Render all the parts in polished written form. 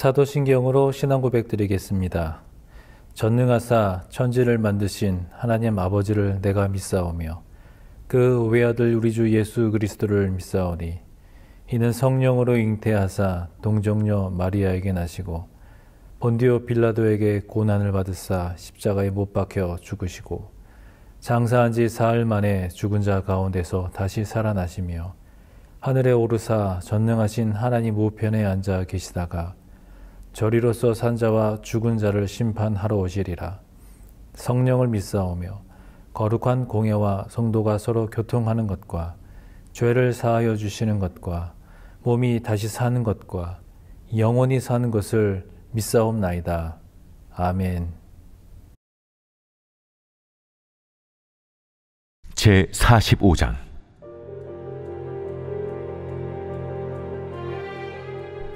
사도신경으로 신앙 고백 드리겠습니다. 전능하사 천지를 만드신 하나님 아버지를 내가 믿사오며 그 외아들 우리 주 예수 그리스도를 믿사오니 이는 성령으로 잉태하사 동정녀 마리아에게 나시고 본디오 빌라도에게 고난을 받으사 십자가에 못 박혀 죽으시고 장사한 지 사흘 만에 죽은 자 가운데서 다시 살아나시며 하늘에 오르사 전능하신 하나님 우편에 앉아 계시다가 저리로서 산 자와 죽은 자를 심판하러 오시리라. 성령을 믿사오며 거룩한 공예와 성도가 서로 교통하는 것과 죄를 사하여 주시는 것과 몸이 다시 사는 것과 영원히 사는 것을 믿사옵나이다. 아멘. 제45장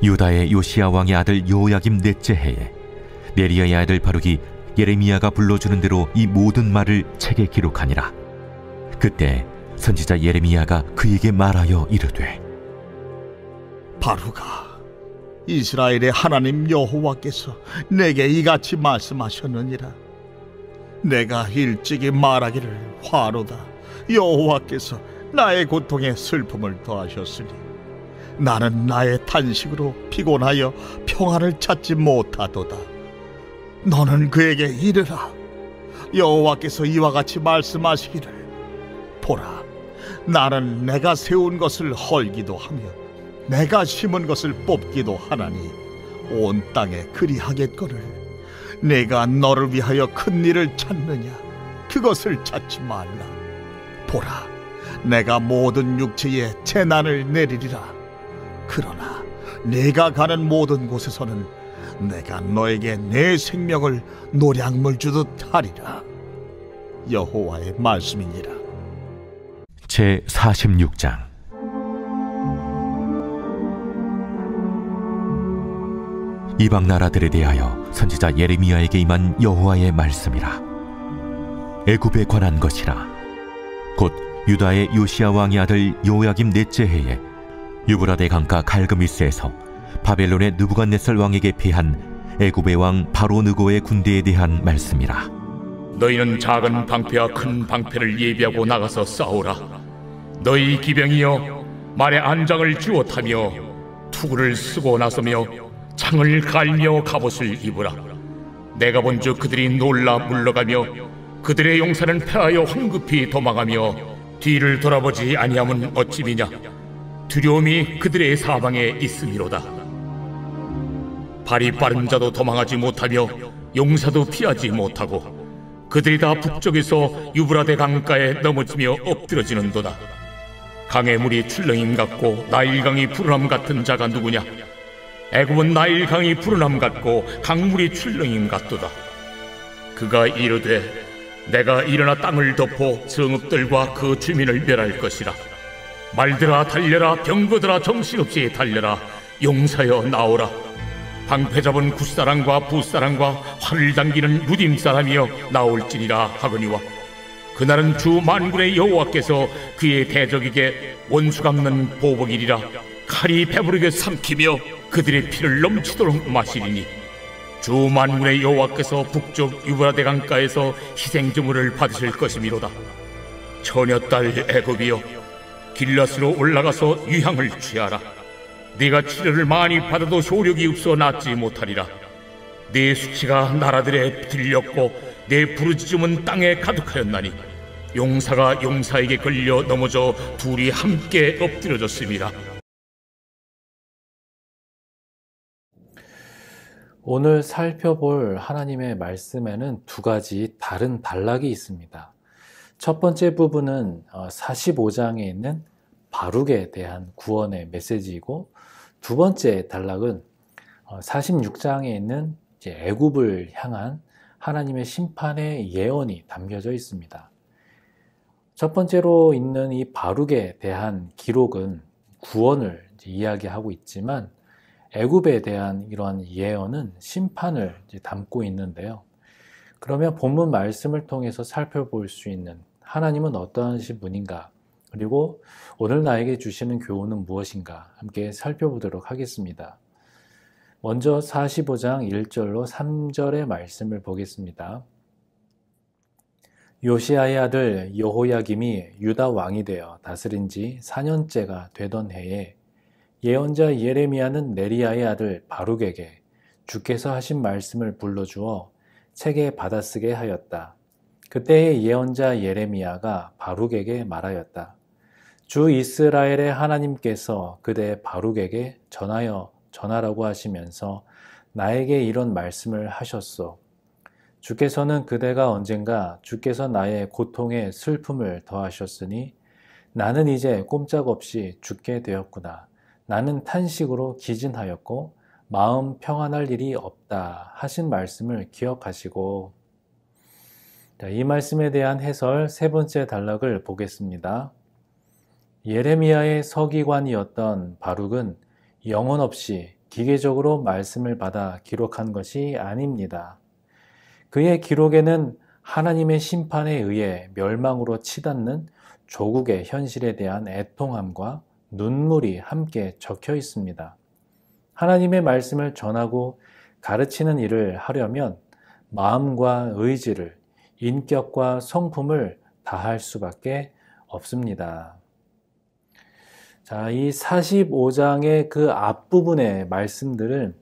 유다의 요시야 왕의 아들 요야김 넷째 해에 네리야의 아들 바룩이 예레미야가 불러주는 대로 이 모든 말을 책에 기록하니라. 그때 선지자 예레미야가 그에게 말하여 이르되, 바룩아, 이스라엘의 하나님 여호와께서 내게 이같이 말씀하셨느니라. 내가 일찍이 말하기를 화로다. 여호와께서 나의 고통에 슬픔을 더하셨으니 나는 나의 탄식으로 피곤하여 평안을 찾지 못하도다. 너는 그에게 이르라. 여호와께서 이와 같이 말씀하시기를, 보라, 나는 내가 세운 것을 헐기도 하며 내가 심은 것을 뽑기도 하나니 온 땅에 그리하겠거늘 내가 너를 위하여 큰 일을 찾느냐? 그것을 찾지 말라. 보라, 내가 모든 육체에 재난을 내리리라. 그러나 내가 가는 모든 곳에서는 내가 너에게 내 생명을 노량물 주듯 하리라. 여호와의 말씀이니라. 제46장 이방 나라들에 대하여 선지자 예레미야에게 임한 여호와의 말씀이라. 애굽에 관한 것이라. 곧 유다의 요시야 왕의 아들 요야김 넷째 해에 유브라데 강가 갈그미스에서 바벨론의 느부갓네살 왕에게 패한 애굽의 왕 바로 느고의 군대에 대한 말씀이라. 너희는 작은 방패와 큰 방패를 예비하고 나가서 싸우라. 너희 기병이여, 말에 안장을 쥐어 타며 투구를 쓰고 나서며 창을 갈며 갑옷을 입으라. 내가 본즉 그들이 놀라 물러가며 그들의 용사는 패하여 황급히 도망하며 뒤를 돌아보지 아니함은 어찌미냐? 두려움이 그들의 사방에 있음이로다. 발이 빠른 자도 도망하지 못하며 용사도 피하지 못하고 그들이 다 북쪽에서 유브라데 강가에 넘어지며 엎드러지는도다. 강의 물이 출렁임 같고 나일강이 푸른함 같은 자가 누구냐? 애굽은 나일강이 푸른함 같고 강물이 출렁임 같도다. 그가 이르되, 내가 일어나 땅을 덮어 성읍들과 그 주민을 멸할 것이라. 말들아 달려라, 병거들아 정신없이 달려라. 용사여 나오라. 방패 잡은 굿사람과 붓사람과 활을 당기는 무딤사람이여 나올지니라 하거니와 그날은 주 만군의 여호와께서 그의 대적에게 원수 갚는 보복이리라. 칼이 배부르게 삼키며 그들의 피를 넘치도록 마시리니 주 만군의 여호와께서 북쪽 유브라데 강가에서 희생제물을 받으실 것이미로다. 처녀딸 애굽이여, 길앗으로 올라가서 유향을 취하라. 네가 치료를 많이 받아도 효력이 없어 낫지 못하리라. 네 수치가 나라들에 들렸고 내 부르짖음은 땅에 가득하였나니 용사가 용사에게 걸려 넘어져 둘이 함께 엎드려졌음이라. 오늘 살펴볼 하나님의 말씀에는 두 가지 다른 단락이 있습니다. 첫 번째 부분은 45장에 있는 바룩에 대한 구원의 메시지이고, 두 번째 단락은 46장에 있는 애굽을 향한 하나님의 심판의 예언이 담겨져 있습니다. 첫 번째로 있는 이 바룩에 대한 기록은 구원을 이야기하고 있지만, 애굽에 대한 이러한 예언은 심판을 담고 있는데요. 그러면 본문 말씀을 통해서 살펴볼 수 있는 하나님은 어떠하신 분인가, 그리고 오늘 나에게 주시는 교훈은 무엇인가 함께 살펴보도록 하겠습니다. 먼저 45장 1절로 3절의 말씀을 보겠습니다. 요시야의 아들 여호야김이 유다 왕이 되어 다스린 지 4년째가 되던 해에 예언자 예레미야는 네리야의 아들 바룩에게 주께서 하신 말씀을 불러주어 책에 받아쓰게 하였다. 그때의 예언자 예레미야가 바룩에게 말하였다. 주 이스라엘의 하나님께서 그대 바룩에게 전하라고 하시면서 나에게 이런 말씀을 하셨소. 주께서는 그대가 언젠가 주께서 나의 고통에 슬픔을 더하셨으니 나는 이제 꼼짝없이 죽게 되었구나. 나는 탄식으로 기진하였고 마음 평안할 일이 없다 하신 말씀을 기억하시고, 이 말씀에 대한 해설 세 번째 단락을 보겠습니다. 예레미야의 서기관이었던 바룩은 영혼 없이 기계적으로 말씀을 받아 기록한 것이 아닙니다. 그의 기록에는 하나님의 심판에 의해 멸망으로 치닫는 조국의 현실에 대한 애통함과 눈물이 함께 적혀 있습니다. 하나님의 말씀을 전하고 가르치는 일을 하려면 마음과 의지를, 인격과 성품을 다할 수밖에 없습니다. 자, 이 45장의 그 앞부분의 말씀들은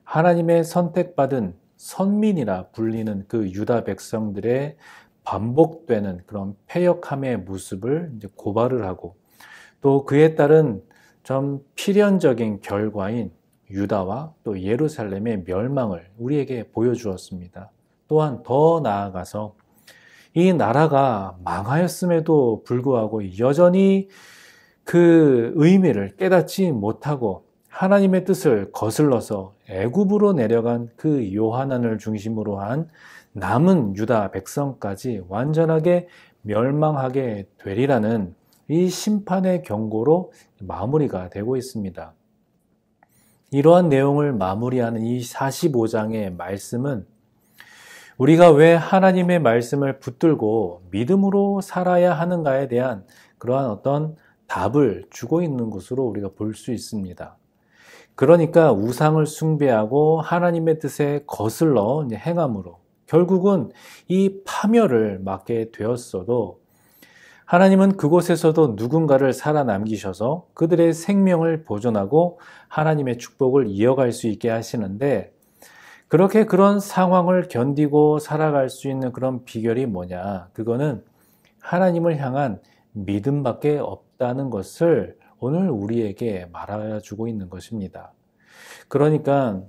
하나님의 선택받은 선민이라 불리는 그 유다 백성들의 반복되는 그런 패역함의 모습을 이제 고발을 하고, 또 그에 따른 좀 필연적인 결과인 유다와 또 예루살렘의 멸망을 우리에게 보여주었습니다. 또한 더 나아가서 이 나라가 망하였음에도 불구하고 여전히 그 의미를 깨닫지 못하고 하나님의 뜻을 거슬러서 애굽으로 내려간 그 요하난을 중심으로 한 남은 유다 백성까지 완전하게 멸망하게 되리라는 이 심판의 경고로 마무리가 되고 있습니다. 이러한 내용을 마무리하는 이 45장의 말씀은 우리가 왜 하나님의 말씀을 붙들고 믿음으로 살아야 하는가에 대한 그러한 어떤 답을 주고 있는 것으로 우리가 볼 수 있습니다. 그러니까 우상을 숭배하고 하나님의 뜻에 거슬러 행함으로 결국은 이 파멸을 맞게 되었어도 하나님은 그곳에서도 누군가를 살아남기셔서 그들의 생명을 보존하고 하나님의 축복을 이어갈 수 있게 하시는데, 그렇게 그런 상황을 견디고 살아갈 수 있는 그런 비결이 뭐냐? 그거는 하나님을 향한 믿음밖에 없다는 것을 오늘 우리에게 말해주고 있는 것입니다. 그러니까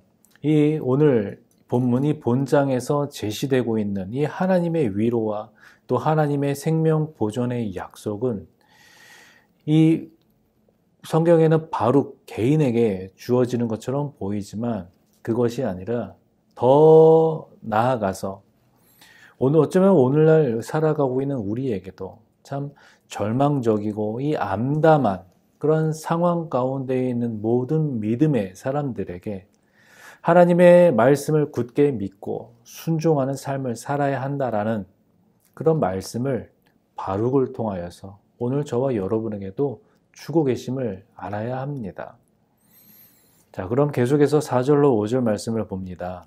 이 오늘 본문이 본장에서 제시되고 있는 이 하나님의 위로와 또 하나님의 생명 보존의 약속은 이 성경에는 바룩 개인에게 주어지는 것처럼 보이지만 그것이 아니라 더 나아가서 어쩌면 오늘날 살아가고 있는 우리에게도 참 절망적이고 이 암담한 그런 상황 가운데 있는 모든 믿음의 사람들에게 하나님의 말씀을 굳게 믿고 순종하는 삶을 살아야 한다라는 그런 말씀을 바룩을 통하여서 오늘 저와 여러분에게도 주고 계심을 알아야 합니다. 자, 그럼 계속해서 4절로 5절 말씀을 봅니다.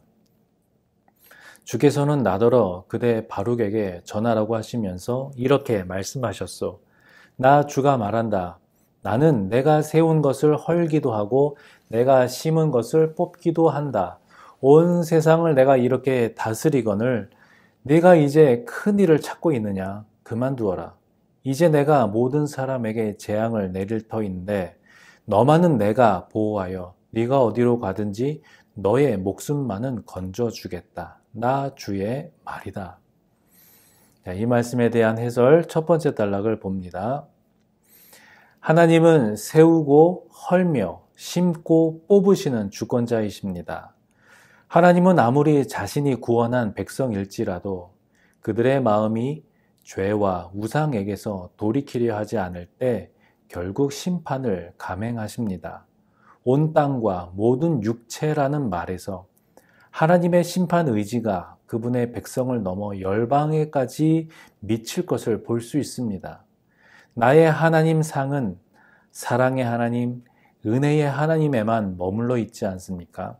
주께서는 나더러 그대 바룩에게 전하라고 하시면서 이렇게 말씀하셨소. 나 주가 말한다. 나는 내가 세운 것을 헐기도 하고 내가 심은 것을 뽑기도 한다. 온 세상을 내가 이렇게 다스리거늘 네가 이제 큰 일을 찾고 있느냐? 그만두어라. 이제 내가 모든 사람에게 재앙을 내릴 터인데 너만은 내가 보호하여 네가 어디로 가든지 너의 목숨만은 건져주겠다. 나 주의 말이다. 자, 이 말씀에 대한 해설 첫 번째 단락을 봅니다. 하나님은 세우고 헐며 심고 뽑으시는 주권자이십니다. 하나님은 아무리 자신이 구원한 백성일지라도 그들의 마음이 죄와 우상에게서 돌이키려 하지 않을 때 결국 심판을 감행하십니다. 온 땅과 모든 육체라는 말에서 하나님의 심판 의지가 그분의 백성을 넘어 열방에까지 미칠 것을 볼 수 있습니다. 나의 하나님 상은 사랑의 하나님, 은혜의 하나님에만 머물러 있지 않습니까?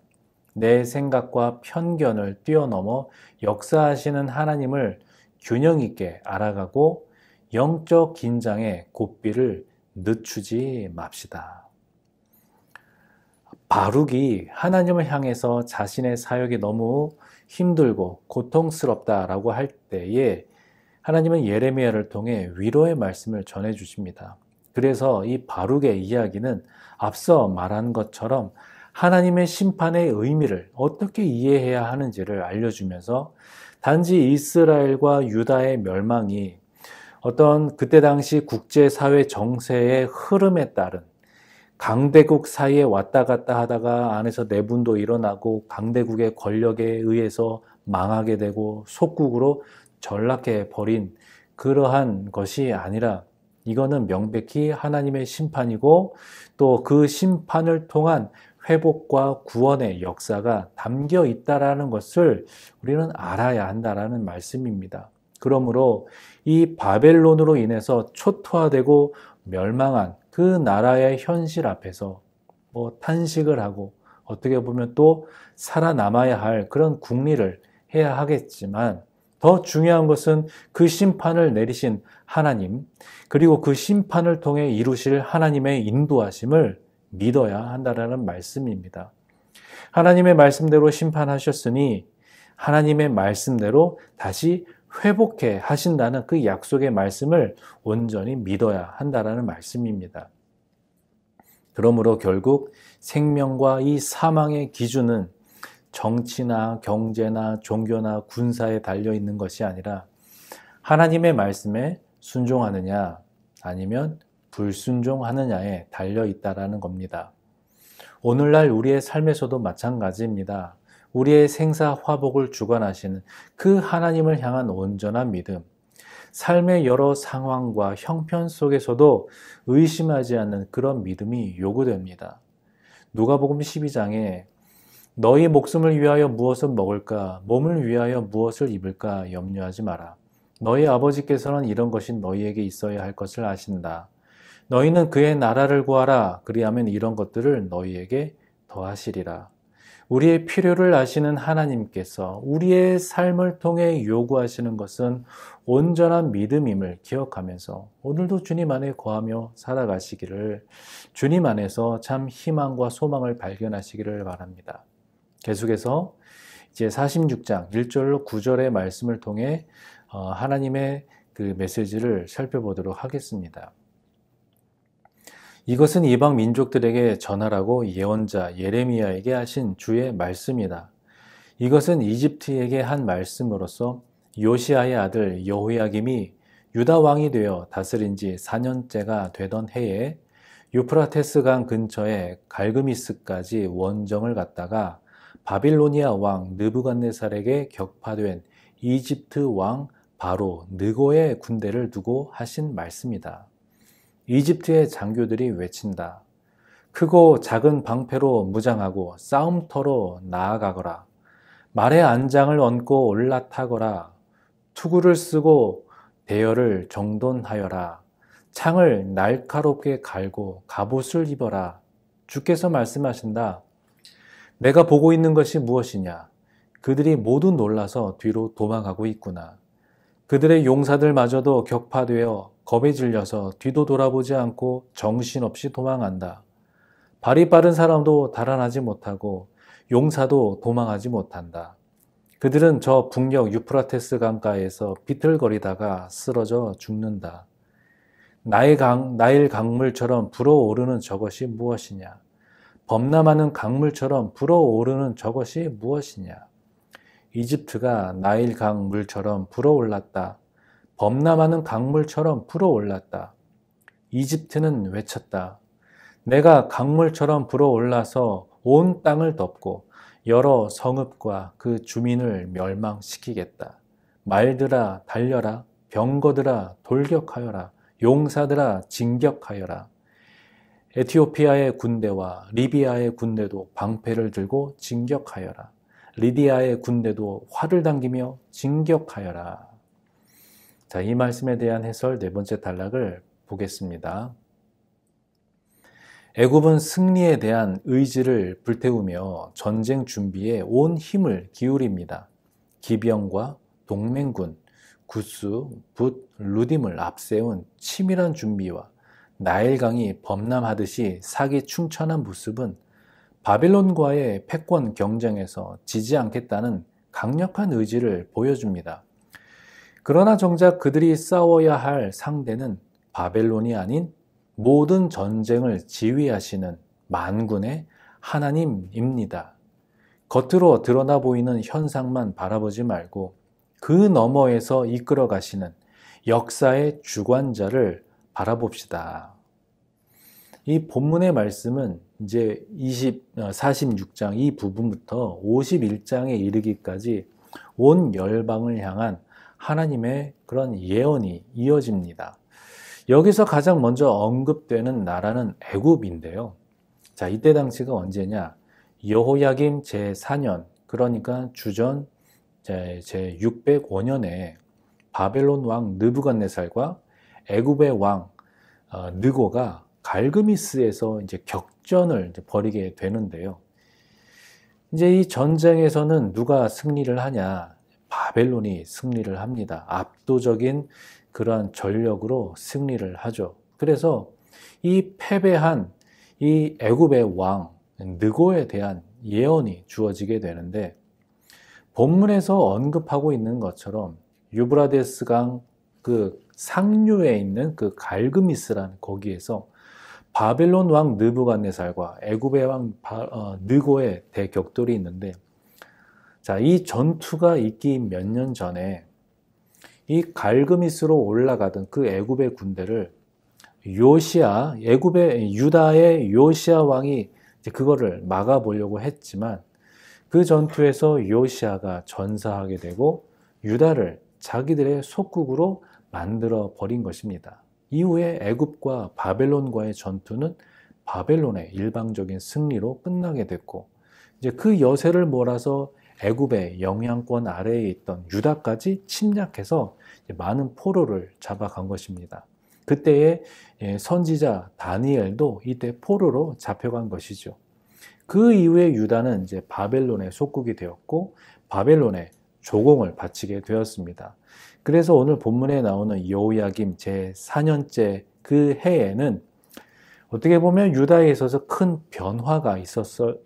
내 생각과 편견을 뛰어넘어 역사하시는 하나님을 균형 있게 알아가고 영적 긴장에 고삐를 늦추지 맙시다. 바룩이 하나님을 향해서 자신의 사역이 너무 힘들고 고통스럽다라고 할 때에 하나님은 예레미야를 통해 위로의 말씀을 전해 주십니다. 그래서 이 바룩의 이야기는 앞서 말한 것처럼 하나님의 심판의 의미를 어떻게 이해해야 하는지를 알려주면서 단지 이스라엘과 유다의 멸망이 어떤 그때 당시 국제사회 정세의 흐름에 따른 강대국 사이에 왔다 갔다 하다가 안에서 내분도 일어나고 강대국의 권력에 의해서 망하게 되고 속국으로 전락해 버린 그러한 것이 아니라 이거는 명백히 하나님의 심판이고 또 그 심판을 통한 회복과 구원의 역사가 담겨 있다라는 것을 우리는 알아야 한다라는 말씀입니다. 그러므로 이 바벨론으로 인해서 초토화되고 멸망한 그 나라의 현실 앞에서 탄식을 하고 어떻게 보면 또 살아남아야 할 그런 국리를 해야 하겠지만 더 중요한 것은 그 심판을 내리신 하나님 그리고 그 심판을 통해 이루실 하나님의 인도하심을 믿어야 한다는 말씀입니다. 하나님의 말씀대로 심판하셨으니 하나님의 말씀대로 다시 회복해 하신다는 그 약속의 말씀을 온전히 믿어야 한다는 말씀입니다. 그러므로 결국 생명과 이 사망의 기준은 정치나 경제나 종교나 군사에 달려있는 것이 아니라 하나님의 말씀에 순종하느냐 아니면 불순종하느냐에 달려있다라는 겁니다. 오늘날 우리의 삶에서도 마찬가지입니다. 우리의 생사화복을 주관하시는 그 하나님을 향한 온전한 믿음, 삶의 여러 상황과 형편 속에서도 의심하지 않는 그런 믿음이 요구됩니다. 누가복음 12장에 너희 목숨을 위하여 무엇을 먹을까, 몸을 위하여 무엇을 입을까 염려하지 마라. 너희 아버지께서는 이런 것이 너희에게 있어야 할 것을 아신다. 너희는 그의 나라를 구하라. 그리하면 이런 것들을 너희에게 더하시리라. 우리의 필요를 아시는 하나님께서 우리의 삶을 통해 요구하시는 것은 온전한 믿음임을 기억하면서 오늘도 주님 안에 거하며 살아가시기를 주님 안에서 참 희망과 소망을 발견하시기를 바랍니다. 계속해서 이제 46장 1절로 9절의 말씀을 통해 하나님의 그 메시지를 살펴보도록 하겠습니다. 이것은 이방 민족들에게 전하라고 예언자 예레미야에게 하신 주의 말씀이다. 이것은 이집트에게 한 말씀으로서 요시아의 아들 여호야김이 유다 왕이 되어 다스린 지 4년째가 되던 해에 유프라테스 강 근처에 갈그미스까지 원정을 갔다가 바빌로니아 왕 느부갓네살에게 격파된 이집트 왕 바로 느고의 군대를 두고 하신 말씀이다. 이집트의 장교들이 외친다. 크고 작은 방패로 무장하고 싸움터로 나아가거라. 말의 안장을 얹고 올라타거라. 투구를 쓰고 대열을 정돈하여라. 창을 날카롭게 갈고 갑옷을 입어라. 주께서 말씀하신다. 내가 보고 있는 것이 무엇이냐? 그들이 모두 놀라서 뒤로 도망가고 있구나. 그들의 용사들마저도 격파되어 겁에 질려서 뒤도 돌아보지 않고 정신없이 도망한다. 발이 빠른 사람도 달아나지 못하고 용사도 도망하지 못한다. 그들은 저 북녘 유프라테스 강가에서 비틀거리다가 쓰러져 죽는다. 나일 강물처럼 불어오르는 저것이 무엇이냐? 범람하는 강물처럼 불어오르는 저것이 무엇이냐? 이집트가 나일 강물처럼 불어올랐다. 범람하는 강물처럼 불어올랐다. 이집트는 외쳤다. 내가 강물처럼 불어올라서 온 땅을 덮고 여러 성읍과 그 주민을 멸망시키겠다. 말들아 달려라. 병거들아 돌격하여라. 용사들아 진격하여라. 에티오피아의 군대와 리비아의 군대도 방패를 들고 진격하여라. 리디아의 군대도 활을 당기며 진격하여라. 자, 이 말씀에 대한 해설 네 번째 단락을 보겠습니다. 애굽은 승리에 대한 의지를 불태우며 전쟁 준비에 온 힘을 기울입니다. 기병과 동맹군, 구스, 붓, 루딤을 앞세운 치밀한 준비와 나일강이 범람하듯이 사기 충천한 모습은 바벨론과의 패권 경쟁에서 지지 않겠다는 강력한 의지를 보여줍니다. 그러나 정작 그들이 싸워야 할 상대는 바벨론이 아닌 모든 전쟁을 지휘하시는 만군의 하나님입니다. 겉으로 드러나 보이는 현상만 바라보지 말고 그 너머에서 이끌어 가시는 역사의 주관자를 바라봅시다. 이 본문의 말씀은 이제 46장 이 부분부터 51장에 이르기까지 온 열방을 향한 하나님의 그런 예언이 이어집니다. 여기서 가장 먼저 언급되는 나라는 애굽인데요. 자, 이때 당시가 언제냐? 여호야김 제4년, 그러니까 주전 제605년에 바벨론 왕 느부갓네살과 애굽의 왕 느고가 갈그미스에서 이제 격전을 벌이게 되는데요. 이제 이 전쟁에서는 누가 승리를 하냐? 바벨론이 승리를 합니다. 압도적인 그러한 전력으로 승리를 하죠. 그래서 이 패배한 이 애굽의 왕 느고에 대한 예언이 주어지게 되는데, 본문에서 언급하고 있는 것처럼 유브라데스 강 그 상류에 있는 그 갈그미스라는 거기에서 바벨론 왕 느부갓네살과 애굽의 왕 느고의 대격돌이 있는데, 자, 이 전투가 있기 몇 년 전에 이 갈그미스로 올라가던 그 애굽의 군대를 유다의 요시야 왕이 이제 그거를 막아보려고 했지만, 그 전투에서 요시야가 전사하게 되고 유다를 자기들의 속국으로 만들어 버린 것입니다. 이후에 애굽과 바벨론과의 전투는 바벨론의 일방적인 승리로 끝나게 됐고, 이제 그 여세를 몰아서 애굽의 영향권 아래에 있던 유다까지 침략해서 많은 포로를 잡아간 것입니다. 그때의 선지자 다니엘도 이때 포로로 잡혀간 것이죠. 그 이후에 유다는 이제 바벨론의 속국이 되었고 바벨론의 조공을 바치게 되었습니다. 그래서 오늘 본문에 나오는 여호야김 제4년째 그 해에는 어떻게 보면 유다에 있어서 큰 변화가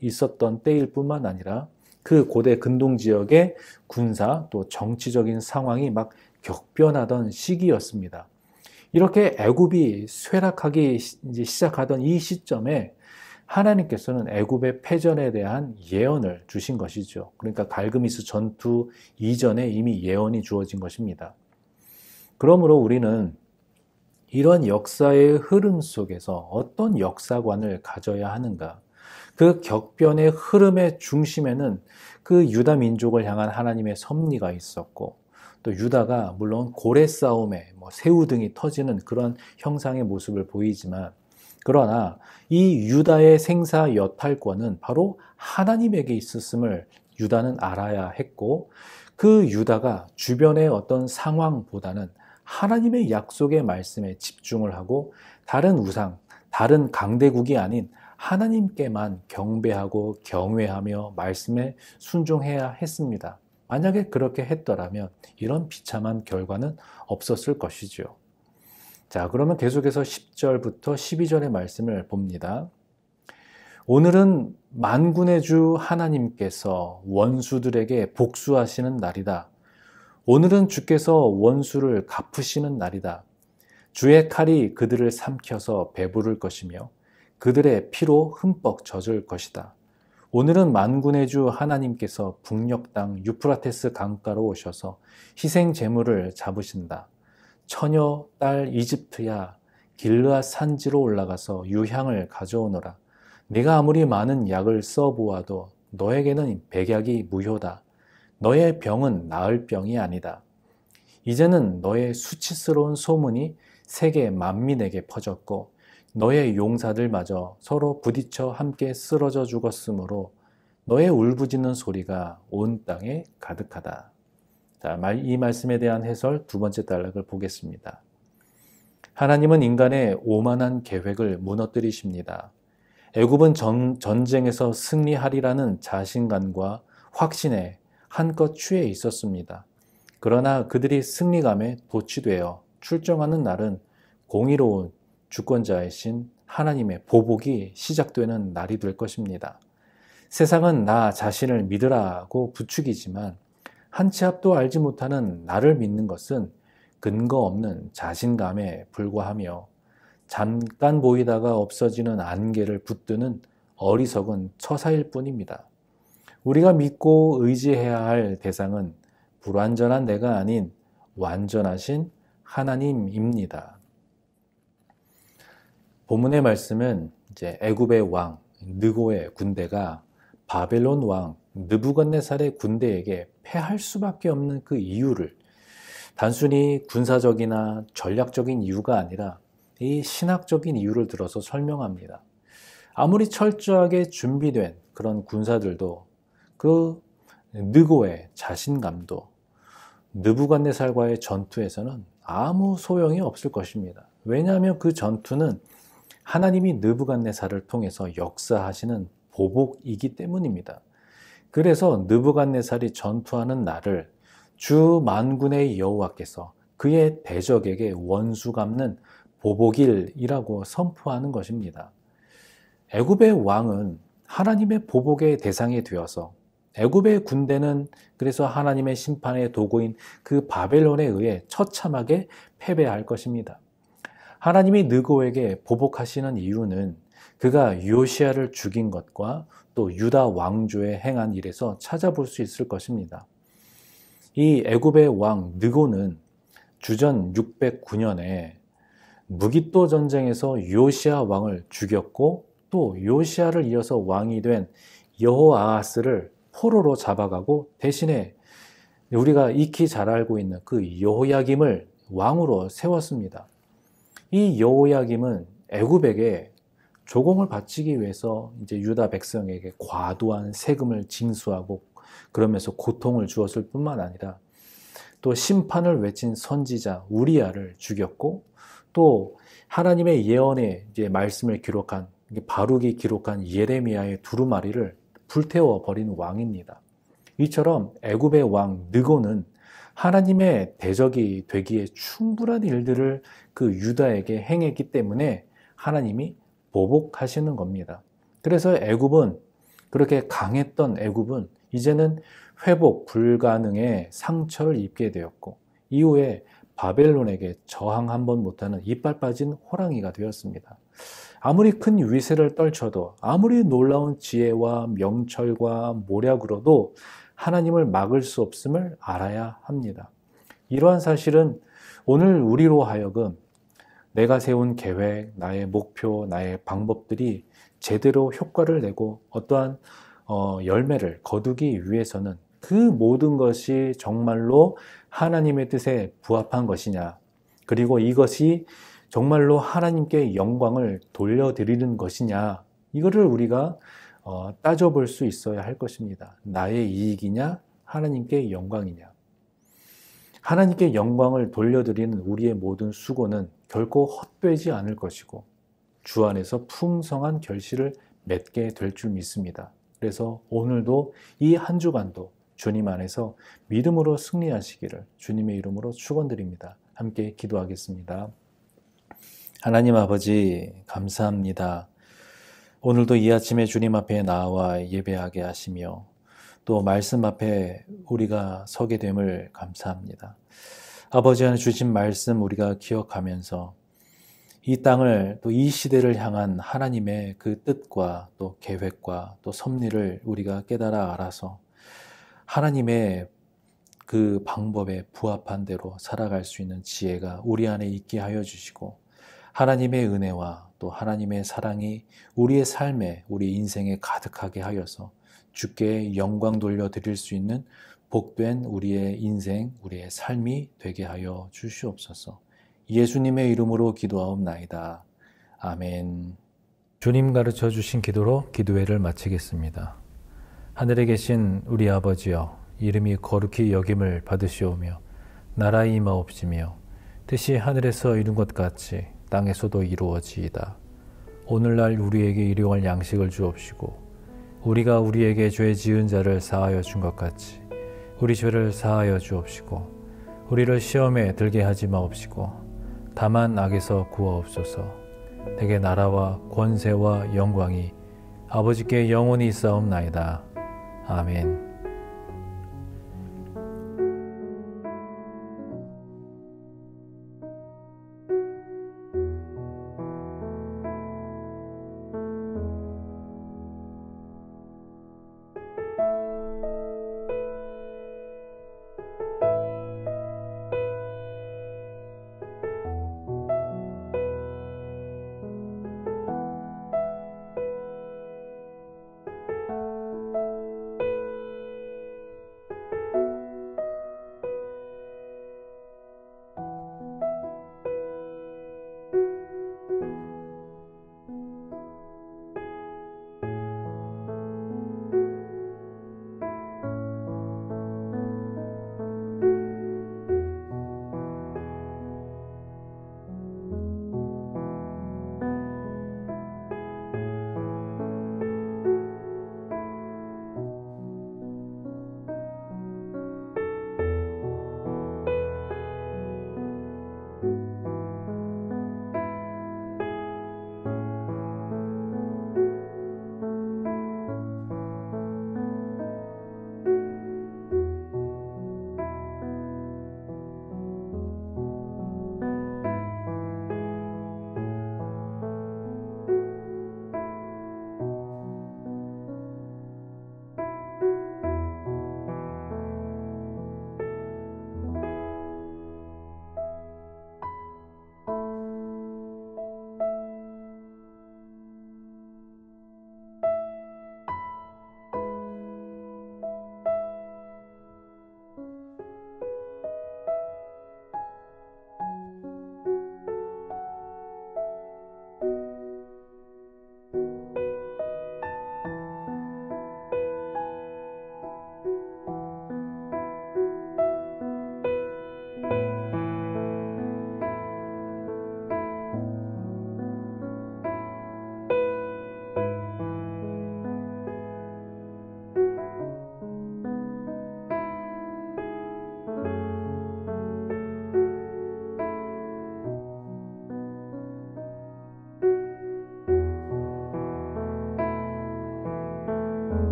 있었던 때일 뿐만 아니라 그 고대 근동 지역의 군사 또 정치적인 상황이 막 격변하던 시기였습니다. 이렇게 애굽이 쇠락하기 시작하던 이 시점에 하나님께서는 애굽의 패전에 대한 예언을 주신 것이죠. 그러니까 갈그미스 전투 이전에 이미 예언이 주어진 것입니다. 그러므로 우리는 이런 역사의 흐름 속에서 어떤 역사관을 가져야 하는가? 그 격변의 흐름의 중심에는 그 유다 민족을 향한 하나님의 섭리가 있었고, 또 유다가 물론 고래 싸움에 새우 등이 터지는 그런 형상의 모습을 보이지만, 그러나 이 유다의 생사 여탈권은 바로 하나님에게 있었음을 유다는 알아야 했고, 그 유다가 주변의 어떤 상황보다는 하나님의 약속의 말씀에 집중을 하고 다른 우상, 다른 강대국이 아닌 하나님께만 경배하고 경외하며 말씀에 순종해야 했습니다. 만약에 그렇게 했더라면 이런 비참한 결과는 없었을 것이죠. 자, 그러면 계속해서 10절부터 12절의 말씀을 봅니다. 오늘은 만군의 주 하나님께서 원수들에게 복수하시는 날이다. 오늘은 주께서 원수를 갚으시는 날이다. 주의 칼이 그들을 삼켜서 배부를 것이며 그들의 피로 흠뻑 젖을 것이다. 오늘은 만군의 주 하나님께서 북녘 땅 유프라테스 강가로 오셔서 희생 제물을 잡으신다. 처녀 딸 이집트야, 길르앗 산지로 올라가서 유향을 가져오너라. 네가 아무리 많은 약을 써보아도 너에게는 백약이 무효다. 너의 병은 나을 병이 아니다. 이제는 너의 수치스러운 소문이 세계 만민에게 퍼졌고 너의 용사들마저 서로 부딪혀 함께 쓰러져 죽었으므로 너의 울부짖는 소리가 온 땅에 가득하다. 자, 이 말씀에 대한 해설 두 번째 단락을 보겠습니다. 하나님은 인간의 오만한 계획을 무너뜨리십니다. 애굽은 전쟁에서 승리하리라는 자신감과 확신에 한껏 취해 있었습니다. 그러나 그들이 승리감에 도취되어 출정하는 날은 공의로운 주권자이신 하나님의 보복이 시작되는 날이 될 것입니다. 세상은 나 자신을 믿으라고 부추기지만 한 치 앞도 알지 못하는 나를 믿는 것은 근거 없는 자신감에 불과하며 잠깐 보이다가 없어지는 안개를 붙드는 어리석은 처사일 뿐입니다. 우리가 믿고 의지해야 할 대상은 불완전한 내가 아닌 완전하신 하나님입니다. 본문의 말씀은 이제 애굽의 왕 느고의 군대가 바벨론 왕 느부갓네살의 군대에게 패할 수밖에 없는 그 이유를 단순히 군사적이나 전략적인 이유가 아니라 이 신학적인 이유를 들어서 설명합니다. 아무리 철저하게 준비된 그런 군사들도 그 느고의 자신감도 느부갓네살과의 전투에서는 아무 소용이 없을 것입니다. 왜냐하면 그 전투는 하나님이 느부갓네살을 통해서 역사하시는 보복이기 때문입니다. 그래서 느부갓네살이 전투하는 날을 주 만군의 여호와께서 그의 대적에게 원수 갚는 보복일이라고 선포하는 것입니다. 애굽의 왕은 하나님의 보복의 대상이 되어서 애굽의 군대는 그래서 하나님의 심판의 도구인 그 바벨론에 의해 처참하게 패배할 것입니다. 하나님이 느고에게 보복하시는 이유는 그가 요시야를 죽인 것과 또 유다 왕조에 행한 일에서 찾아볼 수 있을 것입니다. 이 애굽의 왕 느고는 주전 609년에 무깃도 전쟁에서 요시야 왕을 죽였고 또 요시야를 이어서 왕이 된 여호아하스를 포로로 잡아가고 대신에 우리가 익히 잘 알고 있는 그 여호야김을 왕으로 세웠습니다. 이 여호야김은 애굽에게 조공을 바치기 위해서 이제 유다 백성에게 과도한 세금을 징수하고 그러면서 고통을 주었을 뿐만 아니라 또 심판을 외친 선지자 우리야를 죽였고 또 하나님의 예언의 이제 말씀을 기록한 바룩이 기록한 예레미야의 두루마리를 불태워 버린 왕입니다. 이처럼 애굽의 왕 느고는 하나님의 대적이 되기에 충분한 일들을 그 유다에게 행했기 때문에 하나님이 보복하시는 겁니다. 그래서 애굽은 그렇게 강했던 애굽은 이제는 회복 불가능의 상처를 입게 되었고 이후에 바벨론에게 저항 한번 못하는 이빨 빠진 호랑이가 되었습니다. 아무리 큰 위세를 떨쳐도 아무리 놀라운 지혜와 명철과 모략으로도 하나님을 막을 수 없음을 알아야 합니다. 이러한 사실은 오늘 우리로 하여금 내가 세운 계획, 나의 목표, 나의 방법들이 제대로 효과를 내고 어떠한 열매를 거두기 위해서는 그 모든 것이 정말로 하나님의 뜻에 부합한 것이냐, 그리고 이것이 정말로 하나님께 영광을 돌려드리는 것이냐, 이거를 우리가 따져볼 수 있어야 할 것입니다. 나의 이익이냐, 하나님께 영광이냐. 하나님께 영광을 돌려드리는 우리의 모든 수고는 결코 헛되지 않을 것이고 주 안에서 풍성한 결실을 맺게 될 줄 믿습니다. 그래서 오늘도 이 한 주간도 주님 안에서 믿음으로 승리하시기를 주님의 이름으로 축원드립니다. 함께 기도하겠습니다. 하나님 아버지 감사합니다. 오늘도 이 아침에 주님 앞에 나와 예배하게 하시며 또 말씀 앞에 우리가 서게 됨을 감사합니다. 아버지 안에 주신 말씀 우리가 기억하면서 이 땅을 또 이 시대를 향한 하나님의 그 뜻과 또 계획과 또 섭리를 우리가 깨달아 알아서 하나님의 그 방법에 부합한 대로 살아갈 수 있는 지혜가 우리 안에 있게 하여 주시고 하나님의 은혜와 또 하나님의 사랑이 우리의 삶에 우리 인생에 가득하게 하여서 주께 영광 돌려드릴 수 있는 복된 우리의 인생, 우리의 삶이 되게 하여 주시옵소서. 예수님의 이름으로 기도하옵나이다. 아멘. 주님 가르쳐 주신 기도로 기도회를 마치겠습니다. 하늘에 계신 우리 아버지여, 이름이 거룩히 여김을 받으시오며 나라가 임하옵시며 뜻이 하늘에서 이룬 것 같이 땅에서도 이루어지이다. 오늘날 우리에게 일용할 양식을 주옵시고 우리가 우리에게 죄 지은 자를 사하여 준 것 같이 우리 죄를 사하여 주옵시고 우리를 시험에 들게 하지 마옵시고 다만 악에서 구하옵소서. 내게 나라와 권세와 영광이 아버지께 영원히 있사옵나이다. 아멘.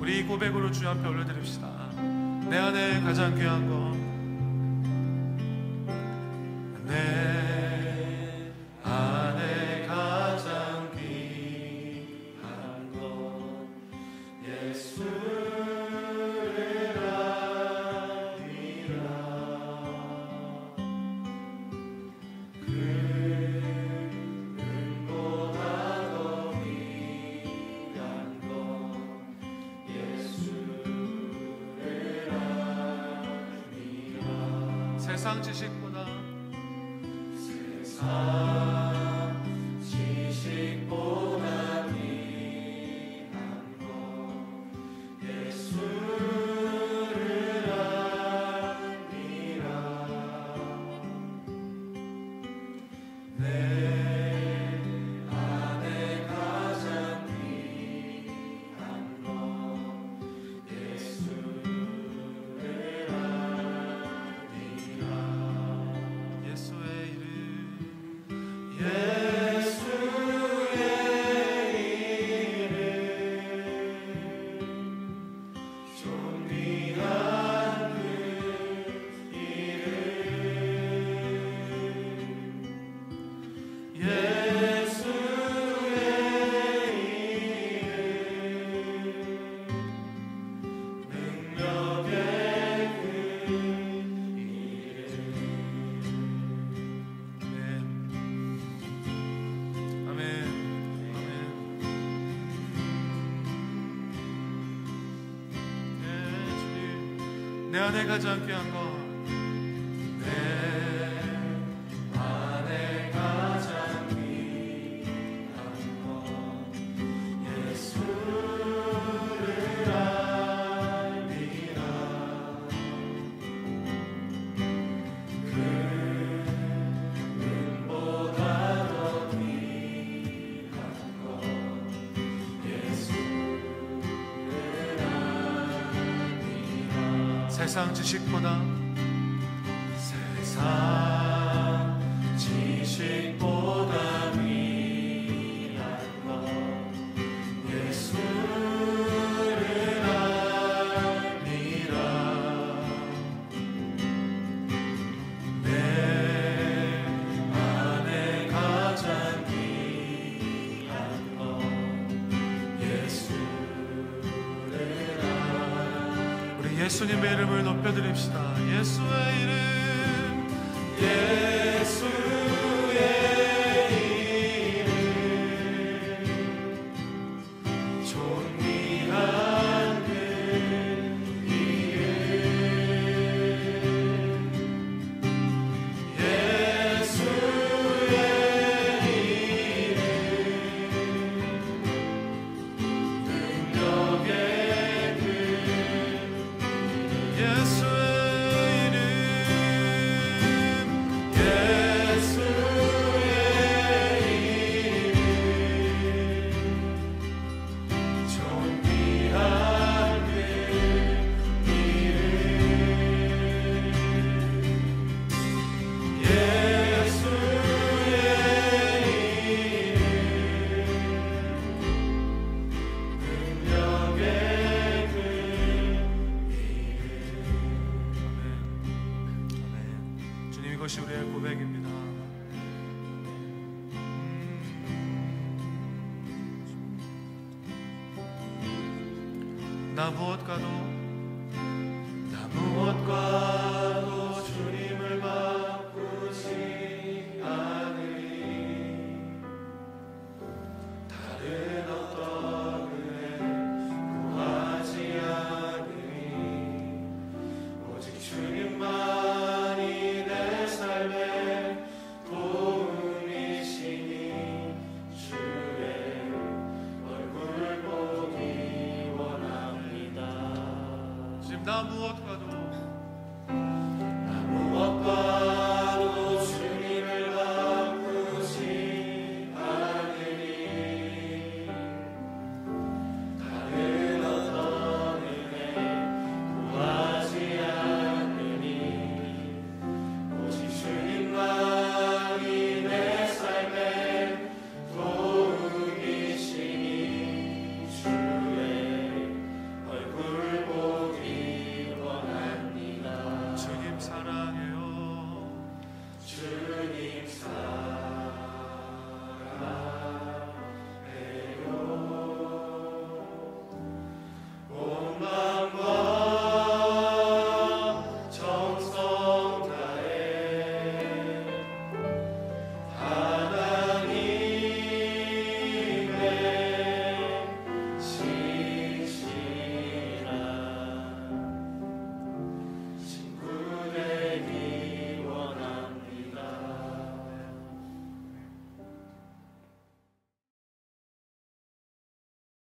우리 고백으로 주 앞에 올려드립시다. 내 안에 가장 귀한 것, 내 안에 가장 귀한 것 예수를 알리라. 금보다 더 귀한 것 예수를 알리라. 세상 지식보다 귀한 것 예수를 알리라. 내 안에 가장 귀한 것 예수를 알리라. 내 안에 가장 귀한 것, 내 안에 가장 귀한 것, 예수를 알리라. 금보다 더 귀한 것, 예수를 알리라. 세상 지식보다 귀한 것, 예수를 알리라. 내 안에 가장 귀한 것, 예수를 알리라. 우리 예수님의 이름을 높여드립시다. 예수의 이름, 예수의 이름, 존귀한 그 이름, 예수의 이름, 능력의 그 예수의 이것이 우리의 고백입니다. 나 무엇과도 주님을 바꾸지 않으리. 다른 어떤 은혜 구하지 않으리. 오직 주님만이 내 삶의 도움이시니 주의 얼굴 보기 원합니다. 지금 나 무엇과도